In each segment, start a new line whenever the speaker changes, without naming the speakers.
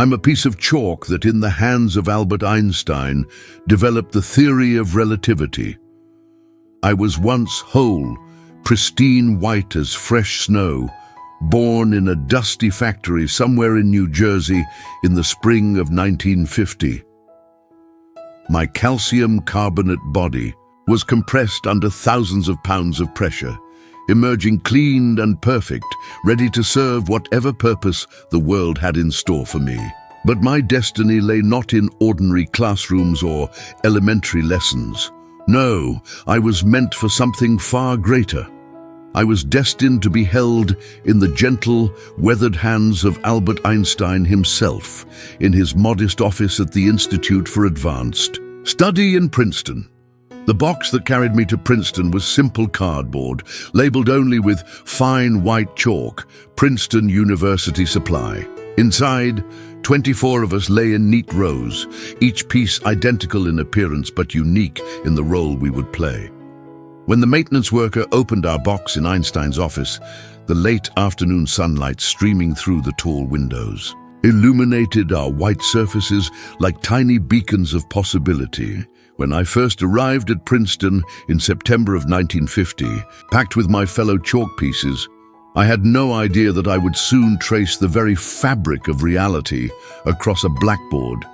I'm a piece of chalk that, in the hands of Albert Einstein, developed the theory of relativity. I was once whole, pristine white as fresh snow, born in a dusty factory somewhere in New Jersey in the spring of 1950. My calcium carbonate body was compressed under thousands of pounds of pressure, emerging cleaned and perfect, ready to serve whatever purpose the world had in store for me. But my destiny lay not in ordinary classrooms or elementary lessons. No, I was meant for something far greater. I was destined to be held in the gentle, weathered hands of Albert Einstein himself, in his modest office at the Institute for Advanced Study in Princeton. The box that carried me to Princeton was simple cardboard, labeled only with fine white chalk, Princeton University Supply. Inside, 24 of us lay in neat rows, each piece identical in appearance but unique in the role we would play. When the maintenance worker opened our box in Einstein's office, the late afternoon sunlight streaming through the tall windows illuminated our white surfaces like tiny beacons of possibility. When I first arrived at Princeton in September of 1950, packed with my fellow chalk pieces, I had no idea that I would soon trace the very fabric of reality across a blackboard.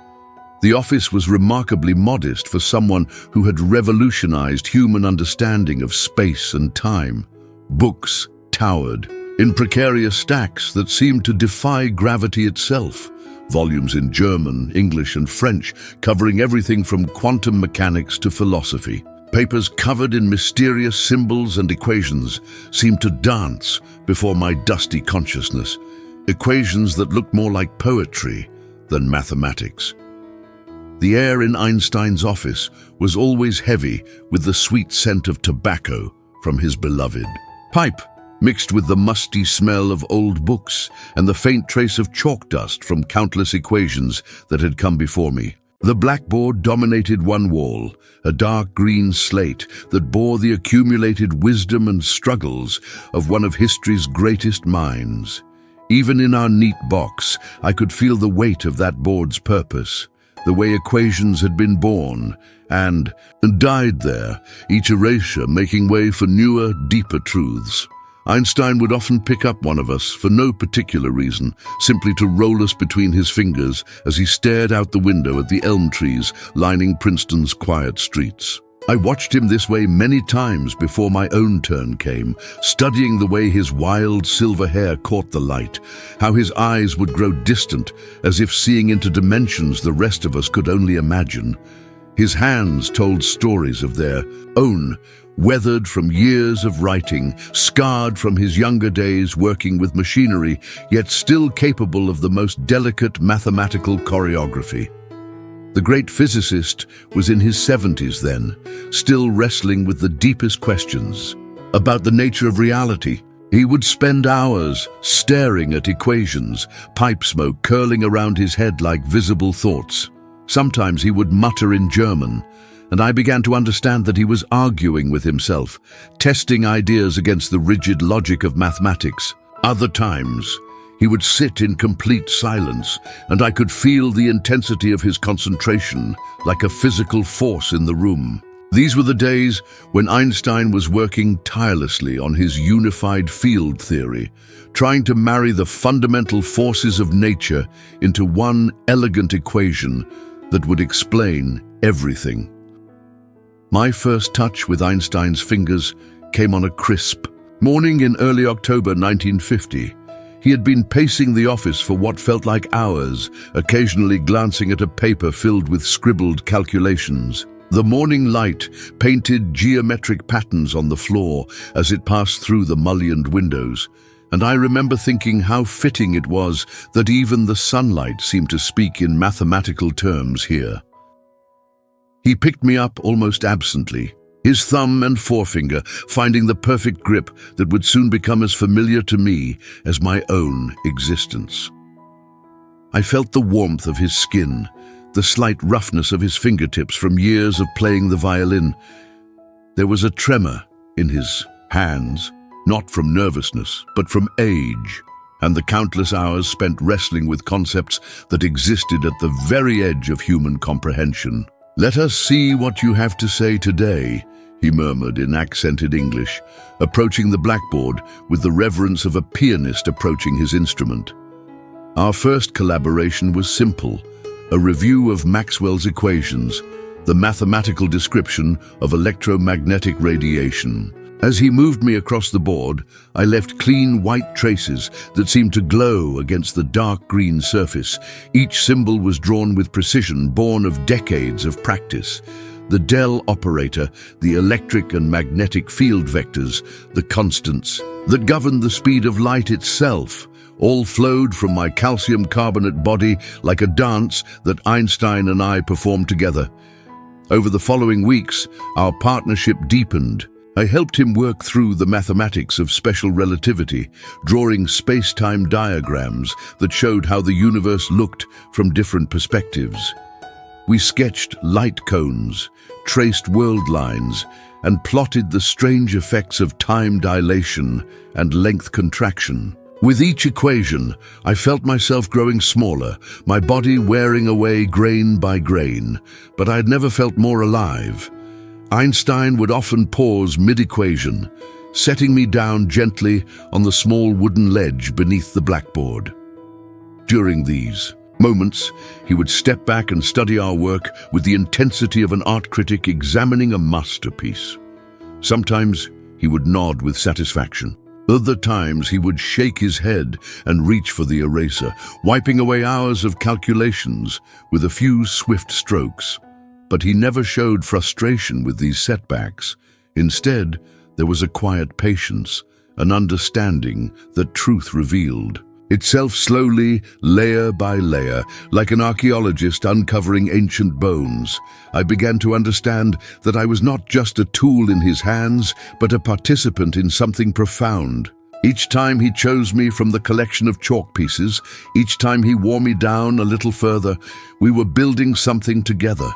The office was remarkably modest for someone who had revolutionized human understanding of space and time. Books towered in precarious stacks that seemed to defy gravity itself. Volumes in German, English, and French, covering everything from quantum mechanics to philosophy. Papers covered in mysterious symbols and equations seemed to dance before my dusty consciousness. Equations that looked more like poetry than mathematics. The air in Einstein's office was always heavy with the sweet scent of tobacco from his beloved pipe, mixed with the musty smell of old books and the faint trace of chalk dust from countless equations that had come before me. The blackboard dominated one wall, a dark green slate that bore the accumulated wisdom and struggles of one of history's greatest minds. Even in our neat box, I could feel the weight of that board's purpose, the way equations had been born and died there, each erasure making way for newer, deeper truths. Einstein would often pick up one of us for no particular reason, simply to roll us between his fingers as he stared out the window at the elm trees lining Princeton's quiet streets. I watched him this way many times before my own turn came, studying the way his wild silver hair caught the light, how his eyes would grow distant as if seeing into dimensions the rest of us could only imagine. His hands told stories of their own, weathered from years of writing, scarred from his younger days working with machinery, yet still capable of the most delicate mathematical choreography. The great physicist was in his 70s then, still wrestling with the deepest questions about the nature of reality. He would spend hours staring at equations, pipe smoke curling around his head like visible thoughts. Sometimes he would mutter in German, and I began to understand that he was arguing with himself, testing ideas against the rigid logic of mathematics. Other times, he would sit in complete silence, and I could feel the intensity of his concentration, like a physical force in the room. These were the days when Einstein was working tirelessly on his unified field theory, trying to marry the fundamental forces of nature into one elegant equation that would explain everything. My first touch with Einstein's fingers came on a crisp morning in early October 1950. He had been pacing the office for what felt like hours, occasionally glancing at a paper filled with scribbled calculations. The morning light painted geometric patterns on the floor as it passed through the mullioned windows, and I remember thinking how fitting it was that even the sunlight seemed to speak in mathematical terms here. He picked me up almost absently, his thumb and forefinger finding the perfect grip that would soon become as familiar to me as my own existence. I felt the warmth of his skin, the slight roughness of his fingertips from years of playing the violin. There was a tremor in his hands, not from nervousness, but from age. and the countless hours spent wrestling with concepts that existed at the very edge of human comprehension. "Let us see what you have to say today," he murmured in accented English, approaching the blackboard with the reverence of a pianist approaching his instrument. Our first collaboration was simple, a review of Maxwell's equations, the mathematical description of electromagnetic radiation. As he moved me across the board, I left clean white traces that seemed to glow against the dark green surface. Each symbol was drawn with precision, born of decades of practice. The del operator, the electric and magnetic field vectors, the constants that governed the speed of light itself, all flowed from my calcium carbonate body like a dance that Einstein and I performed together. Over the following weeks, our partnership deepened. I helped him work through the mathematics of special relativity, drawing space-time diagrams that showed how the universe looked from different perspectives. We sketched light cones, traced world lines, and plotted the strange effects of time dilation and length contraction. With each equation, I felt myself growing smaller, my body wearing away grain by grain, but I had never felt more alive. Einstein would often pause mid-equation, setting me down gently on the small wooden ledge beneath the blackboard. During these moments, he would step back and study our work with the intensity of an art critic examining a masterpiece. Sometimes he would nod with satisfaction. Other times he would shake his head and reach for the eraser, wiping away hours of calculations with a few swift strokes. But he never showed frustration with these setbacks. Instead, there was a quiet patience, an understanding that truth revealed itself slowly, layer by layer, like an archaeologist uncovering ancient bones. I began to understand that I was not just a tool in his hands, but a participant in something profound. Each time he chose me from the collection of chalk pieces, each time he wore me down a little further, we were building something together.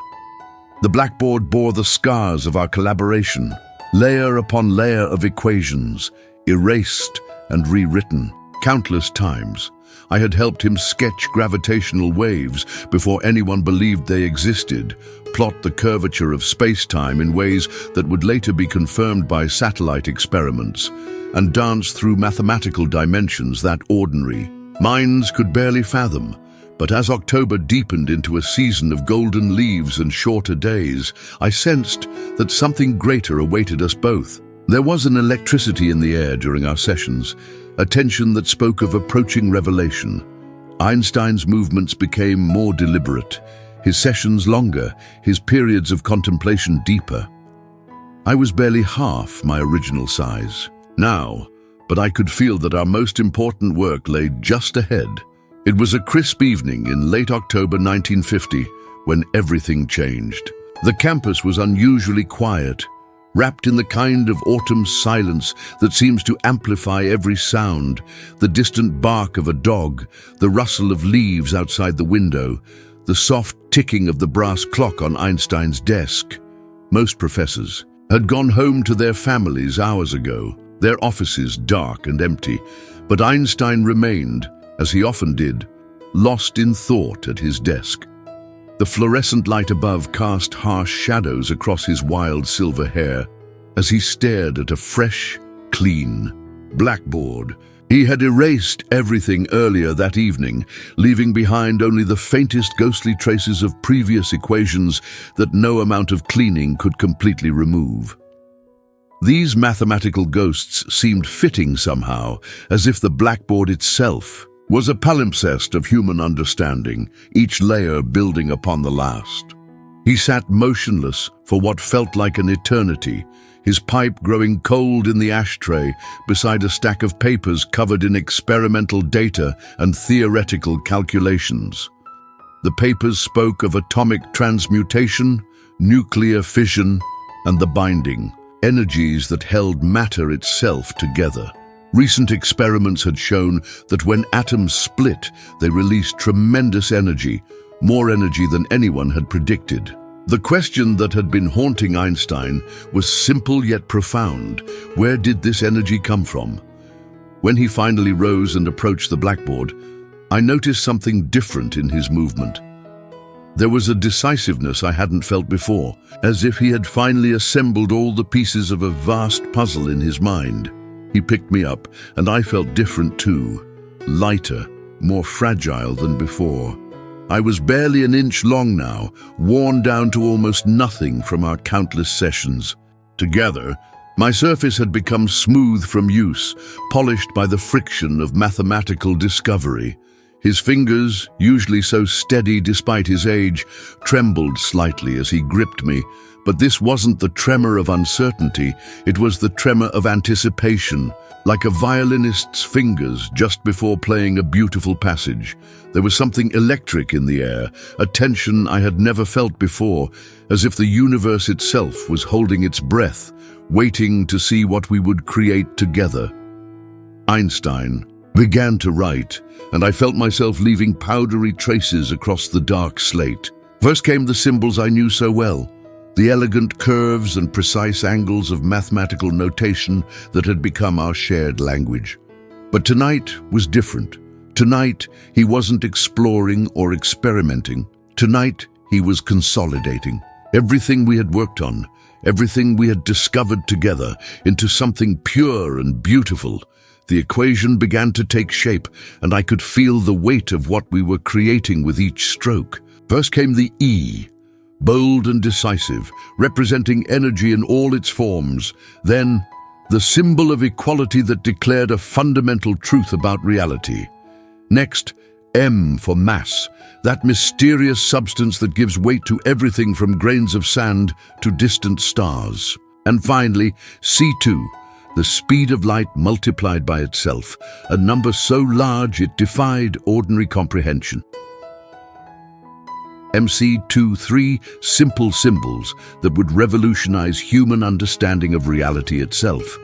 The blackboard bore the scars of our collaboration, layer upon layer of equations, erased and rewritten. Countless times, I had helped him sketch gravitational waves before anyone believed they existed, plot the curvature of space-time in ways that would later be confirmed by satellite experiments, and dance through mathematical dimensions that ordinary minds could barely fathom. But as October deepened into a season of golden leaves and shorter days, I sensed that something greater awaited us both. There was an electricity in the air during our sessions, a tension that spoke of approaching revelation. Einstein's movements became more deliberate, his sessions longer, his periods of contemplation deeper. I was barely half my original size now, but I could feel that our most important work lay just ahead. It was a crisp evening in late October 1950 when everything changed. The campus was unusually quiet, wrapped in the kind of autumn silence that seems to amplify every sound, the distant bark of a dog, the rustle of leaves outside the window, the soft ticking of the brass clock on Einstein's desk. Most professors had gone home to their families hours ago, their offices dark and empty, but Einstein remained, as he often did, lost in thought at his desk. The fluorescent light above cast harsh shadows across his wild silver hair as he stared at a fresh, clean blackboard. He had erased everything earlier that evening, leaving behind only the faintest ghostly traces of previous equations that no amount of cleaning could completely remove. These mathematical ghosts seemed fitting somehow, as if the blackboard itself was a palimpsest of human understanding, each layer building upon the last. He sat motionless for what felt like an eternity, his pipe growing cold in the ashtray beside a stack of papers covered in experimental data and theoretical calculations. The papers spoke of atomic transmutation, nuclear fission, and the binding, energies that held matter itself together. Recent experiments had shown that when atoms split, they released tremendous energy, more energy than anyone had predicted. The question that had been haunting Einstein was simple yet profound. Where did this energy come from? When he finally rose and approached the blackboard, I noticed something different in his movement. There was a decisiveness I hadn't felt before, as if he had finally assembled all the pieces of a vast puzzle in his mind. He picked me up, and I felt different too, lighter, more fragile than before. I was barely an inch long now, worn down to almost nothing from our countless sessions. Together, my surface had become smooth from use, polished by the friction of mathematical discovery. His fingers, usually so steady despite his age, trembled slightly as he gripped me, but this wasn't the tremor of uncertainty, it was the tremor of anticipation, like a violinist's fingers just before playing a beautiful passage. There was something electric in the air, a tension I had never felt before, as if the universe itself was holding its breath, waiting to see what we would create together. Einstein began to write, and I felt myself leaving powdery traces across the dark slate. First came the symbols I knew so well, the elegant curves and precise angles of mathematical notation that had become our shared language. But tonight was different. Tonight, he wasn't exploring or experimenting. Tonight, he was consolidating. Everything we had worked on, everything we had discovered together, into something pure and beautiful. The equation began to take shape, and I could feel the weight of what we were creating with each stroke. First came the E, bold and decisive, representing energy in all its forms. Then, the symbol of equality that declared a fundamental truth about reality. Next, M for mass, that mysterious substance that gives weight to everything from grains of sand to distant stars. And finally, C2, the speed of light multiplied by itself, a number so large it defied ordinary comprehension. MC23, simple symbols that would revolutionize human understanding of reality itself.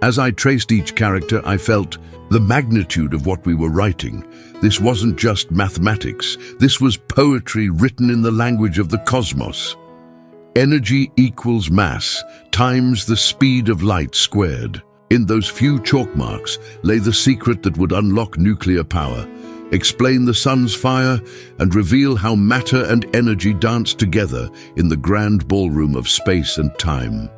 As I traced each character, I felt the magnitude of what we were writing. This wasn't just mathematics, this was poetry written in the language of the cosmos. Energy equals mass times the speed of light squared. In those few chalk marks lay the secret that would unlock nuclear power, explain the sun's fire, and reveal how matter and energy dance together in the grand ballroom of space and time.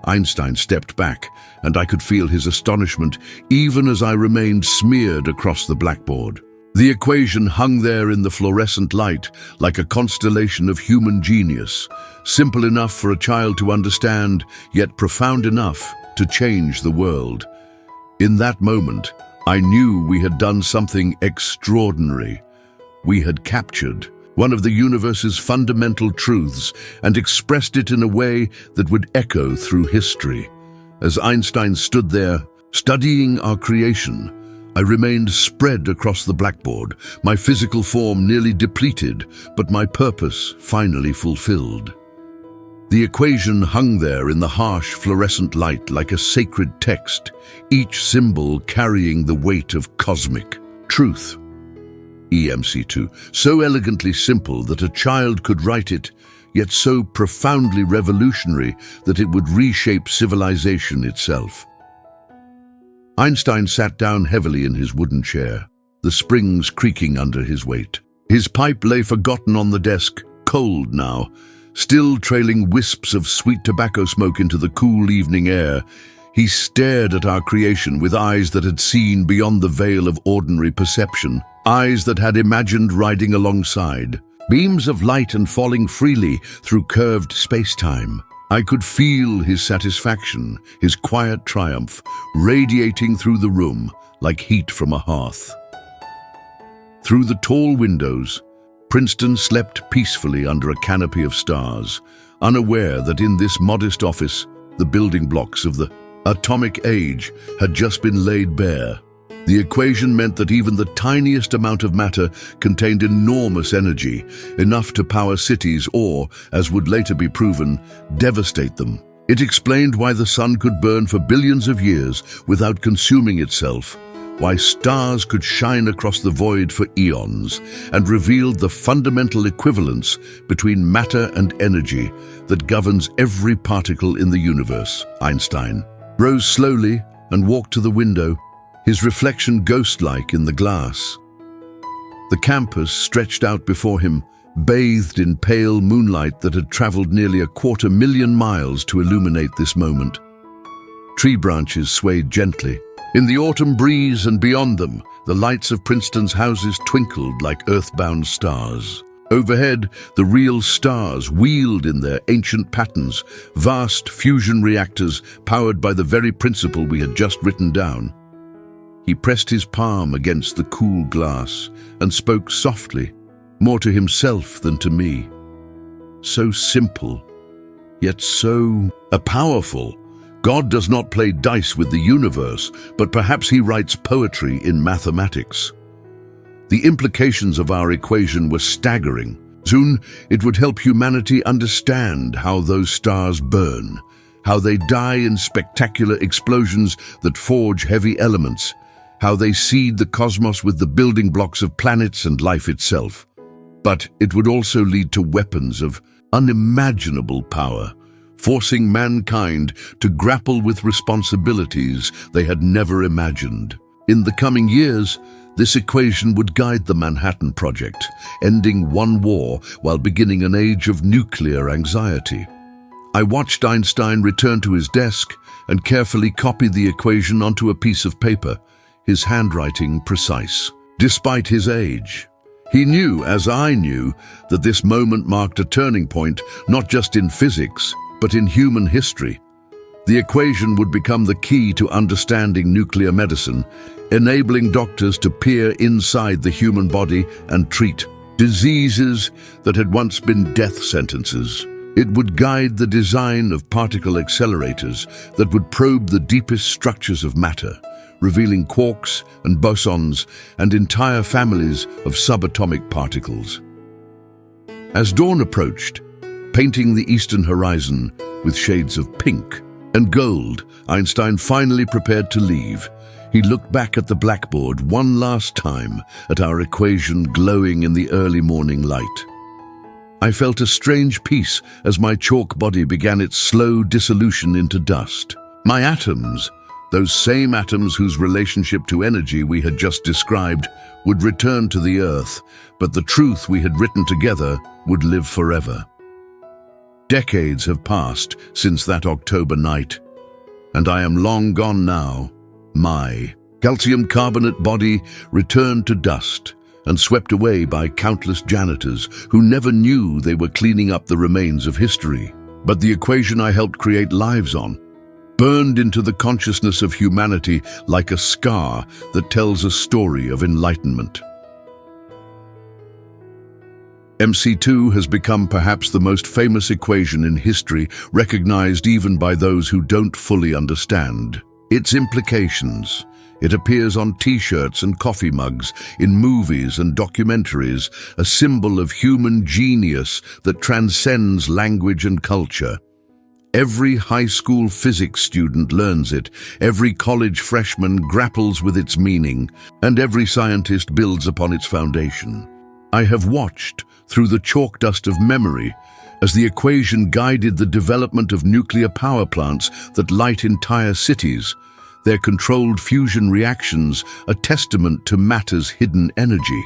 Einstein stepped back, and I could feel his astonishment even as I remained smeared across the blackboard. The equation hung there in the fluorescent light like a constellation of human genius, simple enough for a child to understand, yet profound enough to change the world. In that moment, I knew we had done something extraordinary. We had captured one of the universe's fundamental truths and expressed it in a way that would echo through history. As Einstein stood there, studying our creation, I remained spread across the blackboard, my physical form nearly depleted, but my purpose finally fulfilled. The equation hung there in the harsh fluorescent light like a sacred text, each symbol carrying the weight of cosmic truth. EMC2, so elegantly simple that a child could write it, yet so profoundly revolutionary that it would reshape civilization itself. Einstein sat down heavily in his wooden chair, the springs creaking under his weight. His pipe lay forgotten on the desk, cold now, still trailing wisps of sweet tobacco smoke into the cool evening air. He stared at our creation with eyes that had seen beyond the veil of ordinary perception, eyes that had imagined riding alongside, beams of light and falling freely through curved space-time. I could feel his satisfaction, his quiet triumph, radiating through the room like heat from a hearth. Through the tall windows, Princeton slept peacefully under a canopy of stars, unaware that in this modest office, the building blocks of the atomic age had just been laid bare. The equation meant that even the tiniest amount of matter contained enormous energy, enough to power cities or, as would later be proven, devastate them. It explained why the sun could burn for billions of years without consuming itself, why stars could shine across the void for eons, and revealed the fundamental equivalence between matter and energy that governs every particle in the universe. Einstein rose slowly, and walked to the window, his reflection ghost-like in the glass. The campus stretched out before him, bathed in pale moonlight that had traveled nearly 250,000 miles to illuminate this moment. Tree branches swayed gently. In the autumn breeze and beyond them, the lights of Princeton's houses twinkled like earthbound stars. Overhead, the real stars wheeled in their ancient patterns, vast fusion reactors powered by the very principle we had just written down. He pressed his palm against the cool glass and spoke softly, more to himself than to me. So simple, yet so powerful. God does not play dice with the universe, but perhaps he writes poetry in mathematics. The implications of our equation were staggering. Soon, it would help humanity understand how those stars burn, how they die in spectacular explosions that forge heavy elements, how they seed the cosmos with the building blocks of planets and life itself. But it would also lead to weapons of unimaginable power, forcing mankind to grapple with responsibilities they had never imagined. In the coming years, this equation would guide the Manhattan Project, ending one war while beginning an age of nuclear anxiety. I watched Einstein return to his desk and carefully copy the equation onto a piece of paper, his handwriting precise. Despite his age, he knew, as I knew, that this moment marked a turning point, not just in physics, but in human history. The equation would become the key to understanding nuclear medicine, enabling doctors to peer inside the human body and treat diseases that had once been death sentences. It would guide the design of particle accelerators that would probe the deepest structures of matter, revealing quarks and bosons and entire families of subatomic particles. As dawn approached, painting the eastern horizon with shades of pink and gold, Einstein finally prepared to leave. He looked back at the blackboard one last time, at our equation glowing in the early morning light. I felt a strange peace as my chalk body began its slow dissolution into dust. My atoms, those same atoms whose relationship to energy we had just described, would return to the earth, but the truth we had written together would live forever. Decades have passed since that October night, and I am long gone now. My calcium carbonate body returned to dust and swept away by countless janitors who never knew they were cleaning up the remains of history. But the equation I helped create lives on, burned into the consciousness of humanity like a scar that tells a story of enlightenment. MC2 has become perhaps the most famous equation in history, recognized even by those who don't fully understand its implications. It appears on t-shirts and coffee mugs, in movies and documentaries, a symbol of human genius that transcends language and culture. Every high school physics student learns it, every college freshman grapples with its meaning, and every scientist builds upon its foundation. I have watched, through the chalk dust of memory, as the equation guided the development of nuclear power plants that light entire cities, their controlled fusion reactions a testament to matter's hidden energy.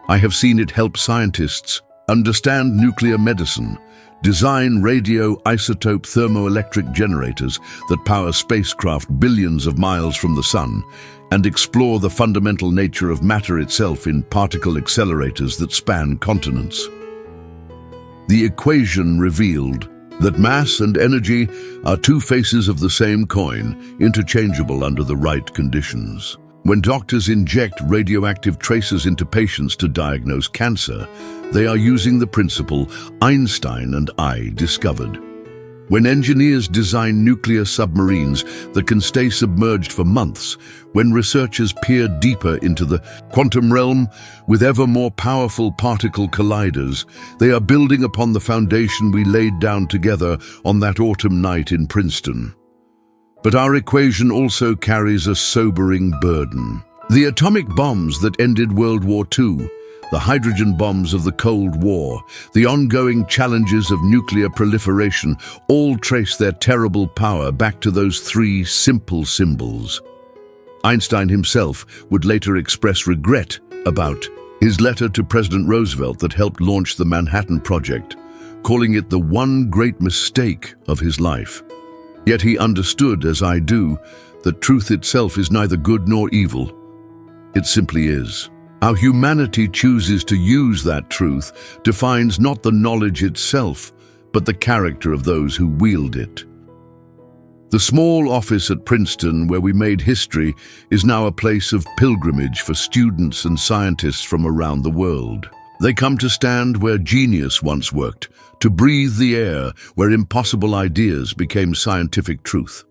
I have seen it help scientists understand nuclear medicine, design radioisotope thermoelectric generators that power spacecraft billions of miles from the sun, and explore the fundamental nature of matter itself in particle accelerators that span continents. The equation revealed that mass and energy are two faces of the same coin, interchangeable under the right conditions. When doctors inject radioactive traces into patients to diagnose cancer, they are using the principle Einstein and I discovered. When engineers design nuclear submarines that can stay submerged for months, when researchers peer deeper into the quantum realm with ever more powerful particle colliders, they are building upon the foundation we laid down together on that autumn night in Princeton. But our equation also carries a sobering burden. The atomic bombs that ended World War II, the hydrogen bombs of the Cold War, the ongoing challenges of nuclear proliferation, all trace their terrible power back to those three simple symbols. Einstein himself would later express regret about his letter to President Roosevelt that helped launch the Manhattan Project, calling it the one great mistake of his life. Yet he understood, as I do, that truth itself is neither good nor evil. It simply is. How humanity chooses to use that truth defines not the knowledge itself, but the character of those who wield it. The small office at Princeton where we made history is now a place of pilgrimage for students and scientists from around the world. They come to stand where genius once worked, to breathe the air where impossible ideas became scientific truth.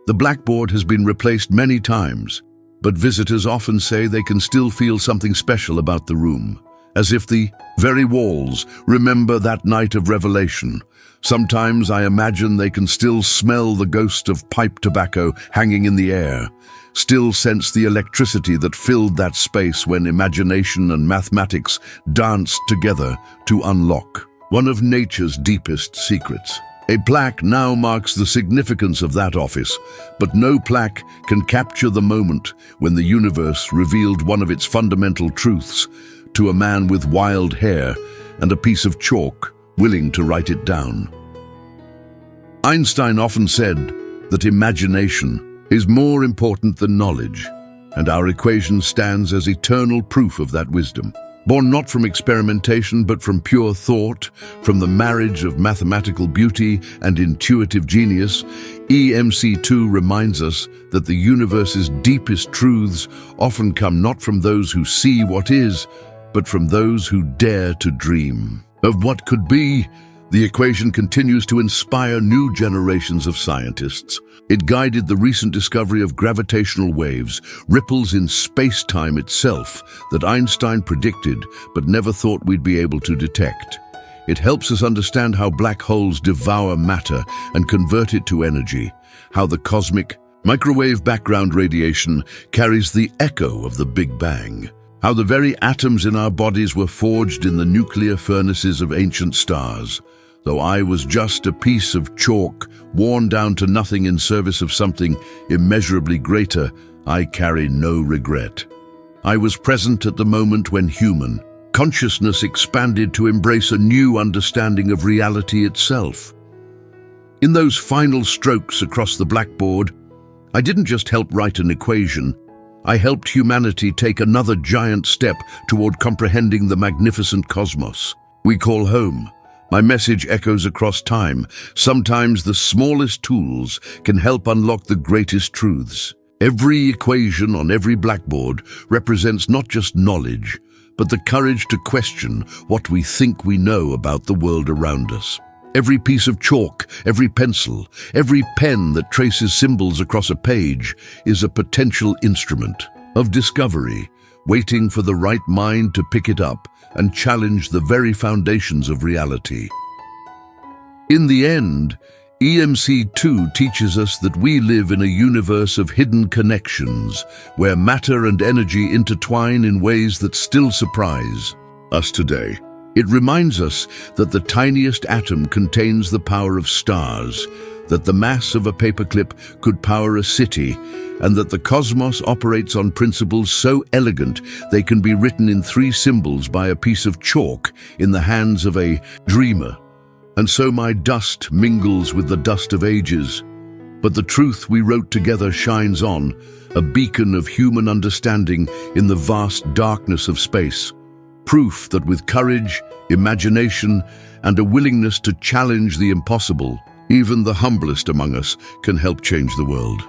The blackboard has been replaced many times, but visitors often say they can still feel something special about the room, as if the very walls remember that night of revelation. Sometimes I imagine they can still smell the ghost of pipe tobacco hanging in the air, still sense the electricity that filled that space when imagination and mathematics danced together to unlock one of nature's deepest secrets. A plaque now marks the significance of that office, but no plaque can capture the moment when the universe revealed one of its fundamental truths to a man with wild hair and a piece of chalk willing to write it down. Einstein often said that imagination is more important than knowledge, and our equation stands as eternal proof of that wisdom. Born not from experimentation, but from pure thought, from the marriage of mathematical beauty and intuitive genius, EMC2 reminds us that the universe's deepest truths often come not from those who see what is, but from those who dare to dream of what could be. The equation continues to inspire new generations of scientists. It guided the recent discovery of gravitational waves, ripples in space-time itself that Einstein predicted but never thought we'd be able to detect. It helps us understand how black holes devour matter and convert it to energy, how the cosmic microwave background radiation carries the echo of the Big Bang, how the very atoms in our bodies were forged in the nuclear furnaces of ancient stars. Though I was just a piece of chalk, worn down to nothing in service of something immeasurably greater, I carry no regret. I was present at the moment when human consciousness expanded to embrace a new understanding of reality itself. In those final strokes across the blackboard, I didn't just help write an equation, I helped humanity take another giant step toward comprehending the magnificent cosmos we call home. My message echoes across time. Sometimes the smallest tools can help unlock the greatest truths. Every equation on every blackboard represents not just knowledge, but the courage to question what we think we know about the world around us. Every piece of chalk, every pencil, every pen that traces symbols across a page is a potential instrument of discovery, waiting for the right mind to pick it up and challenge the very foundations of reality. In the end, EMC2 teaches us that we live in a universe of hidden connections, where matter and energy intertwine in ways that still surprise us today. It reminds us that the tiniest atom contains the power of stars, that the mass of a paperclip could power a city, and that the cosmos operates on principles so elegant they can be written in three symbols by a piece of chalk in the hands of a dreamer. And so my dust mingles with the dust of ages, but the truth we wrote together shines on, a beacon of human understanding in the vast darkness of space. Proof that with courage, imagination, and a willingness to challenge the impossible, even the humblest among us can help change the world.